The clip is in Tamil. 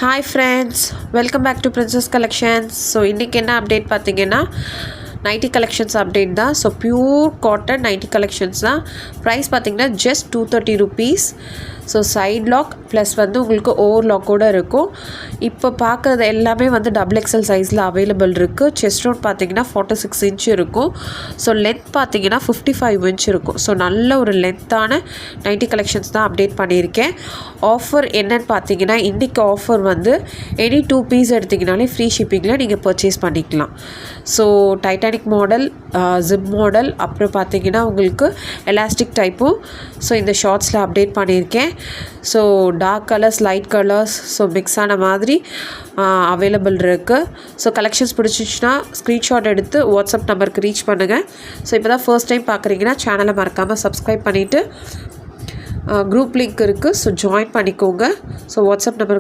Hi friends, welcome back to princess collections. So இன்றைக்கி என்ன அப்டேட் பார்த்தீங்கன்னா நைட்டி கலெக்ஷன்ஸ் அப்டேட் தான். So pure cotton nighty collections தான். ப்ரைஸ் பார்த்தீங்கன்னா just 230 rupees. So side lock plus வந்து உங்களுக்கு ஓவர் லாக்கோடு இருக்கும். இப்போ பார்க்குறது எல்லாமே வந்து XXL சைஸில் அவைலபிள் இருக்குது. செஸ்ட் ரவுண்ட் பார்த்தீங்கன்னா 46 inch இருக்கும். ஸோ லென்த் பார்த்தீங்கன்னா 55 inch இருக்கும். ஸோ நல்ல ஒரு லென்த்தான நைட்டி கலெக்ஷன்ஸ் தான் அப்டேட் பண்ணியிருக்கேன். ஆஃபர் என்னன்னு பார்த்தீங்கன்னா இன்றைக்கி ஆஃபர் வந்து எனி 2 piece எடுத்திங்கனாலே ஃப்ரீ ஷிப்பிங்கில் நீங்கள் பர்ச்சேஸ் பண்ணிக்கலாம். So Titanic model, zip model, அப்புறம் பார்த்தீங்கன்னா உங்களுக்கு எலாஸ்டிக் டைப்பும் ஸோ இந்த ஷார்ட்ஸில் அப்டேட் பண்ணியிருக்கேன். So dark colours, light colours, so mix ஆன மாதிரி அவைலபிள் இருக்குது. ஸோ கலெக்ஷன்ஸ் பிடிச்சிச்சுன்னா ஸ்க்ரீன்ஷாட் எடுத்து வாட்ஸ்அப் நம்பருக்கு ரீச் பண்ணுங்கள். ஸோ இப்போ தான் ஃபர்ஸ்ட் டைம் பார்க்குறீங்கன்னா சேனலை மறக்காமல் சப்ஸ்கிரைப் பண்ணிவிட்டு குரூப் லிங்க் இருக்குது. ஸோ ஜாயின் பண்ணிக்கோங்க. So WhatsApp number